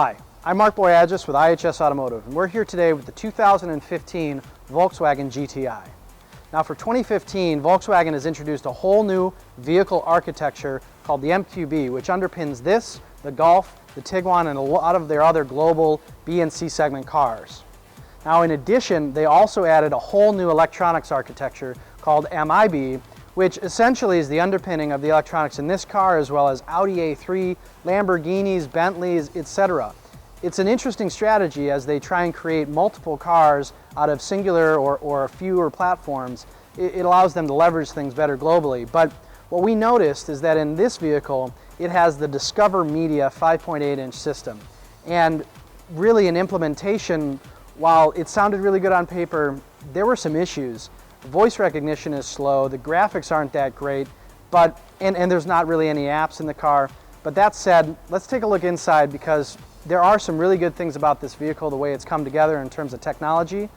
Hi, I'm Mark Boyadjis with IHS Automotive, and we're here today with the 2015 Volkswagen GTI. Now for 2015, Volkswagen has introduced a whole new vehicle architecture called the MQB, which underpins this, the Golf, the Tiguan, and a lot of their other global B and C segment cars. Now in addition, they also added a whole new electronics architecture called MIB, which essentially is the underpinning of the electronics in this car, as well as Audi A3, Lamborghinis, Bentleys, etc. It's an interesting strategy as they try and create multiple cars out of singular or fewer platforms. It allows them to leverage things better globally. But what we noticed is that in this vehicle, it has the Discover Media 5.8-inch system. And really in implementation, while it sounded really good on paper, there were some issues. Voice recognition is slow, the graphics aren't that great, and there's not really any apps in the car. But that said, let's take a look inside, because there are some really good things about this vehicle, the way it's come together in terms of technology,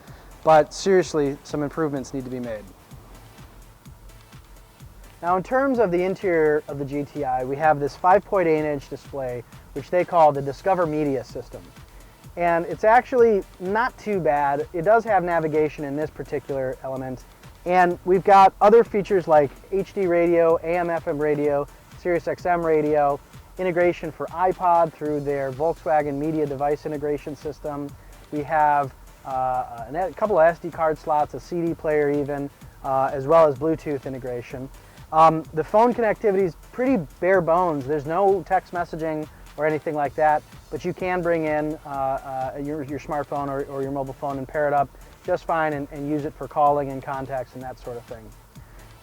but seriously, some improvements need to be made. Now in terms of the interior of the GTI, we have this 5.8-inch display, which they call the Discover Media system. And it's actually not too bad. It does have navigation in this particular element. And we've got other features like HD radio, AM/FM radio, Sirius XM radio, integration for iPod through their Volkswagen Media Device Integration System. We have a couple of SD card slots, a CD player even, as well as Bluetooth integration. The phone connectivity is pretty bare bones. There's no text messaging or anything like that, but you can bring in your smartphone or your mobile phone and pair it up just fine and use it for calling and contacts and that sort of thing.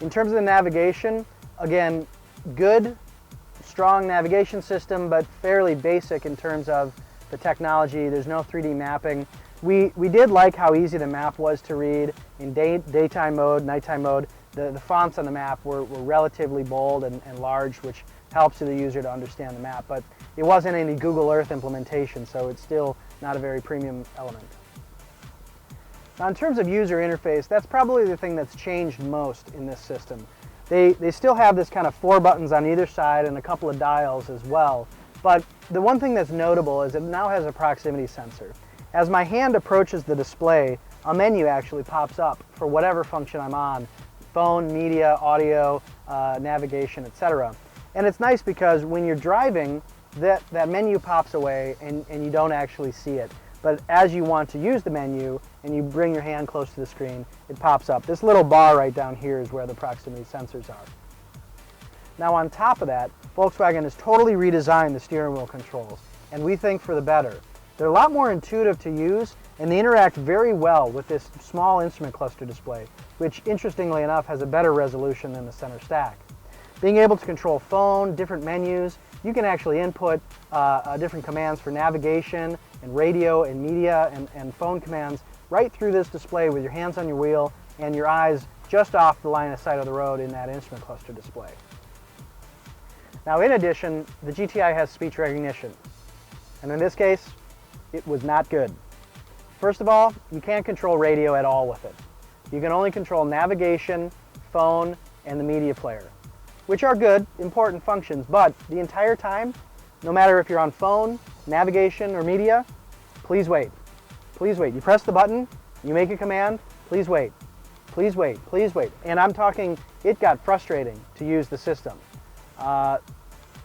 In terms of the navigation, again, good, strong navigation system, but fairly basic in terms of the technology. There's no 3D mapping. We did like how easy the map was to read in daytime mode, nighttime mode. The fonts on the map were relatively bold and large, which helps the user to understand the map, but it wasn't any Google Earth implementation, so it's still not a very premium element. Now in terms of user interface, that's probably the thing that's changed most in this system. They still have this kind of 4 buttons on either side and a couple of dials as well, but the one thing that's notable is it now has a proximity sensor. As my hand approaches the display, a menu actually pops up for whatever function I'm on: phone, media, audio, navigation, etc. And it's nice because when you're driving, that menu pops away and you don't actually see it. But as you want to use the menu and you bring your hand close to the screen, it pops up. This little bar right down here is where the proximity sensors are. Now on top of that, Volkswagen has totally redesigned the steering wheel controls, and we think for the better. They're a lot more intuitive to use, and they interact very well with this small instrument cluster display, which interestingly enough has a better resolution than the center stack. Being able to control phone, different menus, you can actually input different commands for navigation and radio and media and phone commands right through this display with your hands on your wheel and your eyes just off the line of sight of the road in that instrument cluster display. Now in addition, the GTI has speech recognition, and in this case, it was not good. First of all, you can't control radio at all with it. You can only control navigation, phone, and the media player, which are good, important functions, but the entire time, no matter if you're on phone, navigation, or media, please wait. Please wait. You press the button, you make a command, please wait. Please wait, please wait. And I'm talking, it got frustrating to use the system.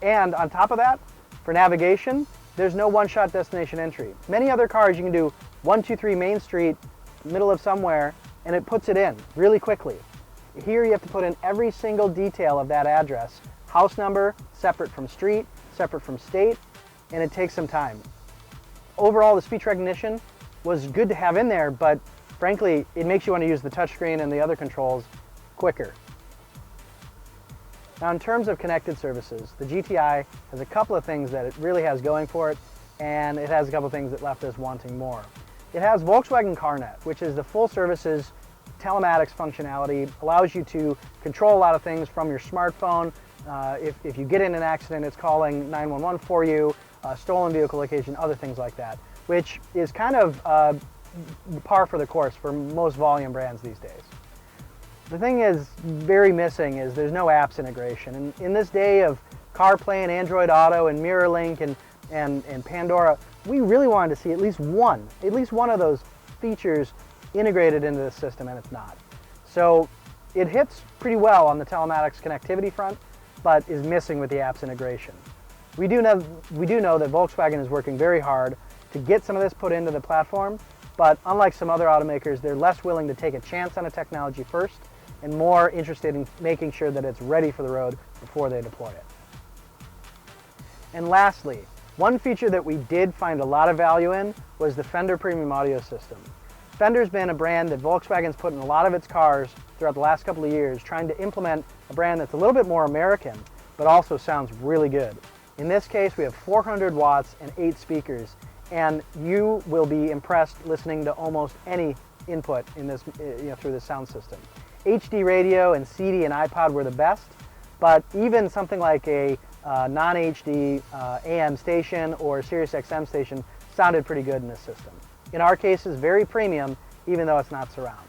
And on top of that, for navigation, there's no one-shot destination entry. Many other cars, you can do 123 Main Street, middle of somewhere, and it puts it in really quickly. Here you have to put in every single detail of that address. House number, separate from street, separate from state, and it takes some time. Overall, the speech recognition was good to have in there, but frankly, it makes you want to use the touchscreen and the other controls quicker. Now in terms of connected services, the GTI has a couple of things that it really has going for it, and it has a couple of things that left us wanting more. It has Volkswagen CarNet, which is the full services telematics functionality, allows you to control a lot of things from your smartphone. If you get in an accident, it's calling 911 for you, stolen vehicle location, other things like that, which is kind of par for the course for most volume brands these days. The thing is very missing is there's no apps integration. And in this day of CarPlay and Android Auto and MirrorLink and Pandora, we really wanted to see at least one of those features integrated into the system, and it's not. So it hits pretty well on the telematics connectivity front, but is missing with the apps integration. We do know that Volkswagen is working very hard to get some of this put into the platform, but unlike some other automakers, they're less willing to take a chance on a technology first and more interested in making sure that it's ready for the road before they deploy it. And lastly, one feature that we did find a lot of value in was the Fender premium audio system. Fender's been a brand that Volkswagen's put in a lot of its cars throughout the last couple of years, trying to implement a brand that's a little bit more American, but also sounds really good. In this case, we have 400 watts and 8 speakers, and you will be impressed listening to almost any input in this, through this sound system. HD radio and CD and iPod were the best, but even something like a non-HD AM station or Sirius XM station sounded pretty good in this system. In our case, it's very premium, even though it's not surround.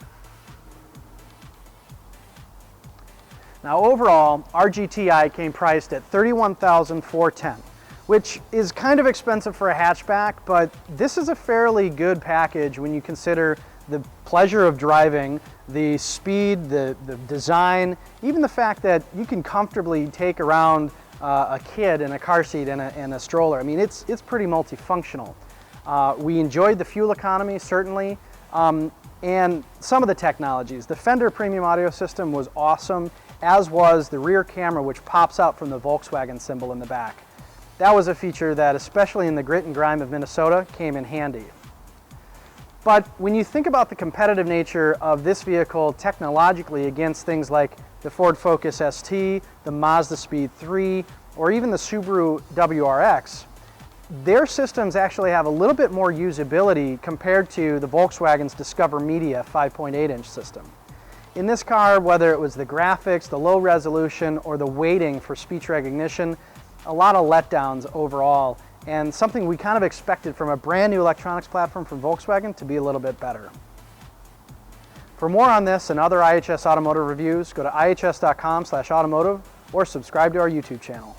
Now overall, our GTI came priced at $31,410, which is kind of expensive for a hatchback, but this is a fairly good package when you consider the pleasure of driving, the speed, the design, even the fact that you can comfortably take around a kid in a car seat and a stroller. I mean, it's pretty multifunctional. We enjoyed the fuel economy, certainly, and some of the technologies. The Fender premium audio system was awesome, as was the rear camera, which pops out from the Volkswagen symbol in the back. That was a feature that, especially in the grit and grime of Minnesota, came in handy. But when you think about the competitive nature of this vehicle technologically against things like the Ford Focus ST, the Mazda Speed 3, or even the Subaru WRX, their systems actually have a little bit more usability compared to the Volkswagen's Discover Media 5.8-inch system. In this car, whether it was the graphics, the low resolution, or the waiting for speech recognition, a lot of letdowns overall, and something we kind of expected from a brand new electronics platform from Volkswagen to be a little bit better. For more on this and other IHS automotive reviews, go to ihs.com/automotive or subscribe to our YouTube channel.